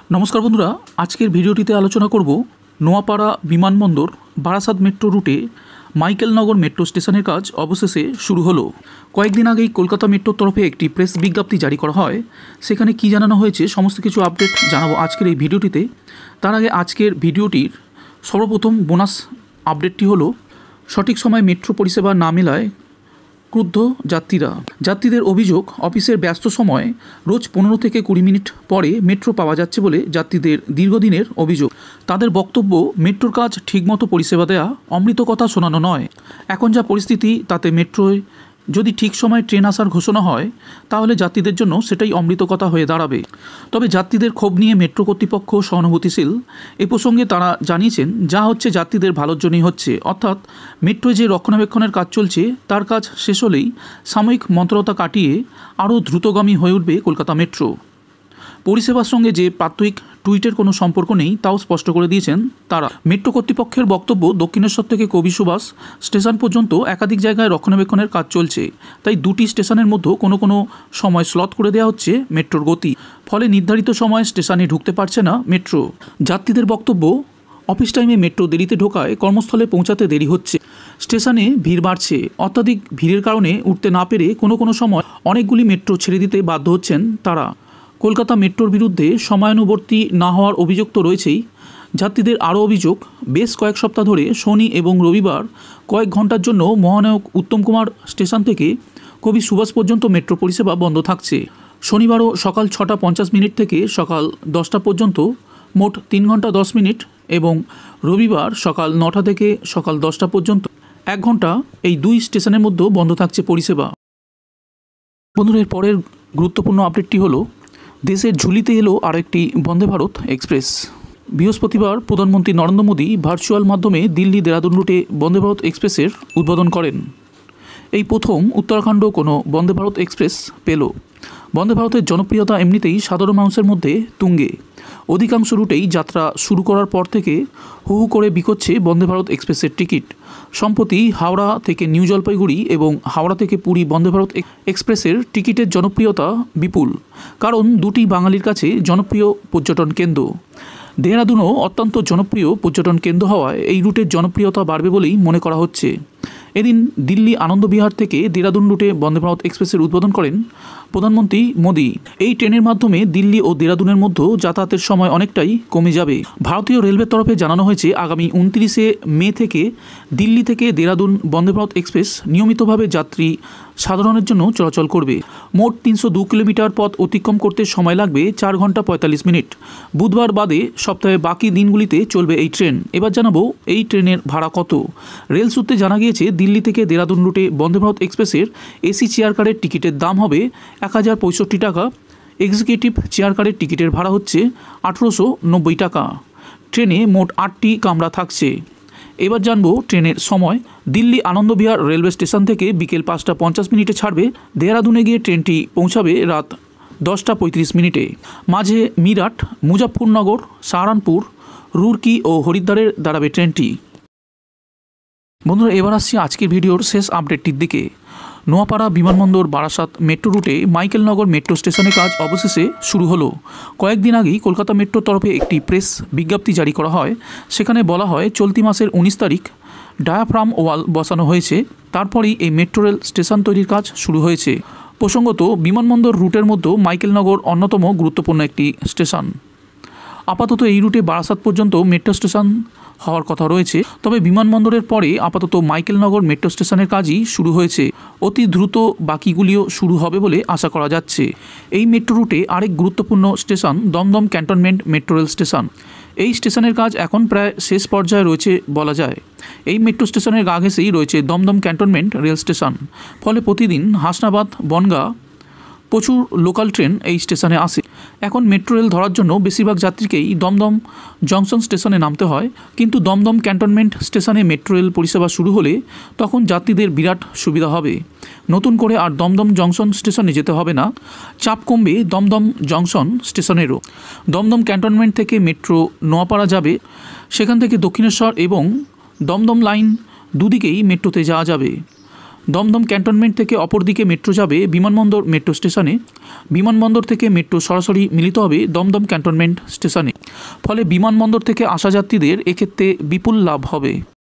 নমস্কার বন্ধুরা, আজকের ভিডিওটিতে আলোচনা করব নোয়াপাড়া বিমানবন্দর বারাসাত মেট্রো রুটে মাইকেলনগর মেট্রো স্টেশনের কাজ অবশেষে শুরু হলো। কয়েকদিন আগেই কলকাতা মেট্রোর তরফে একটি প্রেস বিজ্ঞপ্তি জারি করা হয়। সেখানে কি জানানো হয়েছে সমস্ত কিছু আপডেট জানাবো আজকের এই ভিডিওটিতে। তার আগে আজকের ভিডিওটির সর্বপ্রথম বোনাস আপডেটটি হলো সঠিক সময় মেট্রো পরিষেবা না মেলায় ক্রুদ্ধ যাত্রীদের অভিযোগ, অফিসের ব্যস্ত সময়ে রোজ 15 থেকে 20 মিনিট পরে মেট্রো পাওয়া যাচ্ছে বলে যাত্রীদের দীর্ঘদিনের অভিযোগ। তাদের বক্তব্য, মেট্রোর কাজ ঠিকমতো পরিষেবা দেয়া অমৃত কথা শোনানো নয়। এখন যা পরিস্থিতি তাতে মেট্রোয় যদি ঠিক সময়ে ট্রেন আসার ঘোষণা হয় তাহলে যাত্রীদের জন্য সেটাই অমৃত কথা হয়ে দাঁড়াবে। তবে যাত্রীদের ক্ষোভ নিয়ে মেট্রো কর্তৃপক্ষ সহানুভূতিশীল। এ প্রসঙ্গে তারা জানিয়েছেন, যা হচ্ছে যাত্রীদের ভালোর জন্যই হচ্ছে, অর্থাৎ মেট্রোয় যে রক্ষণাবেক্ষণের কাজ চলছে তার কাজ শেষ হলেই সাময়িক মন্থরতা কাটিয়ে আরও দ্রুতগামী হয়ে উঠবে কলকাতা মেট্রো। পরিষেবার সঙ্গে যে প্রাত্যহিক টুইটের কোনো সম্পর্ক নেই তাও স্পষ্ট করে দিয়েছেন তারা। মেট্রো কর্তৃপক্ষের বক্তব্য, দক্ষিণেশ্বর থেকে কবি সুভাষ স্টেশন পর্যন্ত একাধিক জায়গায় রক্ষণাবেক্ষণের কাজ চলছে, তাই দুটি স্টেশনের মধ্যে কোনো সময় স্লট করে দেওয়া হচ্ছে মেট্রোর গতি, ফলে নির্ধারিত সময়ে স্টেশনে ঢুকতে পারছে না মেট্রো। যাত্রীদের বক্তব্য, অফিস টাইমে মেট্রো দেরিতে ঢোকায় কর্মস্থলে পৌঁছাতে দেরি হচ্ছে, স্টেশনে ভিড় বাড়ছে, অত্যাধিক ভিড়ের কারণে উঠতে না পেরে কোনো সময় অনেকগুলি মেট্রো ছেড়ে দিতে বাধ্য হচ্ছেন তারা। কলকাতা মেট্রোর বিরুদ্ধে সময়ানুবর্তী না হওয়ার অভিযোগ তো রয়েছেই। যাত্রীদের আরও অভিযোগ, বেশ কয়েক সপ্তাহ ধরে শনি এবং রবিবার কয়েক ঘন্টার জন্য মহানায়ক উত্তম কুমার স্টেশন থেকে কবি সুভাষ পর্যন্ত মেট্রো পরিষেবা বন্ধ থাকছে। শনিবারও সকাল 6:50 থেকে সকাল 10টা পর্যন্ত মোট 3 ঘন্টা 10 মিনিট এবং রবিবার সকাল 9টা থেকে সকাল 10টা পর্যন্ত 1 ঘন্টা এই দুই স্টেশনের মধ্যে বন্ধ থাকছে পরিষেবা। বন্ধুরা, এর পরের গুরুত্বপূর্ণ আপডেটটি হলো, দেশের ঝুলিতে এলো আরেকটি বন্দে ভারত এক্সপ্রেস। বৃহস্পতিবার প্রধানমন্ত্রী নরেন্দ্র মোদী ভার্চুয়াল মাধ্যমে দিল্লি দেরাদুন রুটে বন্দে ভারত এক্সপ্রেসের উদ্বোধন করেন। এই প্রথম উত্তরাখণ্ড কোনো বন্দে ভারত এক্সপ্রেস পেল। বন্দে ভারতের জনপ্রিয়তা এমনিতেই সাধারণ মানুষের মধ্যে তুঙ্গে। অধিকাংশ রুটেই যাত্রা শুরু করার পর থেকে হু করে বিকোচ্ছে বন্দে ভারত এক্সপ্রেসের টিকিট। সম্প্রতি হাওড়া থেকে নিউ জলপাইগুড়ি এবং হাওড়া থেকে পুরী বন্দে ভারত এক্সপ্রেসের টিকিটের জনপ্রিয়তা বিপুল, কারণ দুটি বাঙালির কাছে জনপ্রিয় পর্যটন কেন্দ্র। দেহরাদুনও অত্যন্ত জনপ্রিয় পর্যটন কেন্দ্র হওয়ায় এই রুটের জনপ্রিয়তা বাড়বে বলেই মনে করা হচ্ছে। এদিন দিল্লি আনন্দবিহার থেকে দেরাদুন রুটে বন্দে ভারত এক্সপ্রেসের উদ্বোধন করেন প্রধানমন্ত্রী মোদী। এই ট্রেনের মাধ্যমে দিল্লি ও দেরাদুনের মধ্যে যাতায়াতের সময় অনেকটাই কমে যাবে। ভারতীয় রেলওয়ের তরফে জানানো হয়েছে, আগামী 29শে মে থেকে দিল্লি থেকে দেরাদুন বন্দে ভারত এক্সপ্রেস নিয়মিতভাবে যাত্রী সাধারণের জন্য চলাচল করবে। মোট 302 কিলোমিটার পথ অতিক্রম করতে সময় লাগবে 4 ঘন্টা 45 মিনিট। বুধবার বাদে সপ্তাহে বাকি দিনগুলিতে চলবে এই ট্রেন। এবার জানাবো এই ট্রেনের ভাড়া কত। রেল সূত্রে জানা গিয়েছে, দিল্লি থেকে দেরাদুন রুটে বন্দে ভারত এক্সপ্রেসের এসি চেয়ার কারের টিকিটের দাম হবে 1065 টাকা। এক্সিকিউটিভ চেয়ার কারের টিকিটের ভাড়া হচ্ছে 1890 টাকা। ট্রেনে মোট 8টি কামরা থাকছে। এবার জানবো ট্রেনের সময়। দিল্লি আনন্দবিহার রেলওয়ে স্টেশন থেকে বিকেল 5:50 ছাড়বে। দেহরাদুনে গিয়ে ট্রেনটি পৌঁছাবে রাত 10:35। মাঝে মিরাট, মুজাফফরনগর, সাহারানপুর, রুরকি ও হরিদ্বারের দাঁড়াবে ট্রেনটি। বন্ধুরা, এবার আসছি আজকের ভিডিওর শেষ আপডেটটির দিকে। নোয়াপাড়া বিমানবন্দর বারাসাত মেট্রো রুটে মাইকেলনগর মেট্রো স্টেশনের কাজ অবশেষে শুরু হলো। কয়েকদিন আগেই কলকাতা মেট্রোর তরফে একটি প্রেস বিজ্ঞপ্তি জারি করা হয়। সেখানে বলা হয়, চলতি মাসের 19 তারিখ ডায়াফ্রাম ওয়াল বসানো হয়েছে। তারপরেই এই মেট্রো রেল স্টেশন তৈরির কাজ শুরু হয়েছে। প্রসঙ্গত, বিমানবন্দর রুটের মধ্যে মাইকেলনগর অন্যতম গুরুত্বপূর্ণ একটি স্টেশন। আপাতত এই রুটে বারাসাত পর্যন্ত মেট্রো স্টেশন হওয়ার কথা রয়েছে। তবে বিমানবন্দরের পরে আপাতত মাইকেলনগর মেট্রো স্টেশনের কাজই শুরু হয়েছে। অতি দ্রুত বাকিগুলিও শুরু হবে বলে আশা করা যাচ্ছে। এই মেট্রো রুটে আরেক গুরুত্বপূর্ণ station Dumdum cantonment metro rail station. এই স্টেশনের কাজ এখন প্রায় শেষ পর্যায়ে রয়েছে বলা যায়। এই মেট্রো স্টেশনের গা ঘেঁষেই রয়েছে দমদম ক্যান্টনমেন্ট রেল স্টেশন। ফলে প্রতিদিন হাসনাবাদ, বনগাঁ প্রচুর লোকাল ট্রেন এই স্টেশনে আসে। এখন মেট্রো রেল ধরার জন্য বেশিরভাগ যাত্রীকেই দমদম জংশন স্টেশনে নামতে হয়, কিন্তু দমদম ক্যান্টনমেন্ট স্টেশনে মেট্রো রেল পরিষেবা শুরু হলে তখন যাত্রীদের বিরাট সুবিধা হবে। নতুন করে আর দমদম জংশন স্টেশনে যেতে হবে না। চাপ কমবে দমদম জংশন স্টেশনেরও। দমদম ক্যান্টনমেন্ট থেকে মেট্রো নোয়াপাড়া যাবে, সেখান থেকে দক্ষিণেশ্বর এবং দমদম লাইন দুদিকেই মেট্রোতে যাওয়া যাবে। দমদম ক্যান্টনমেন্ট থেকে অপরদিকে মেট্রো যাবে বিমানবন্দর মেট্রো স্টেশনে। বিমানবন্দর থেকে মেট্রো সরাসরি মিলিত হবে দমদম ক্যান্টনমেন্ট স্টেশনে। ফলে বিমানবন্দর থেকে আসা যাত্রীদের এক্ষেত্রে বিপুল লাভ হবে।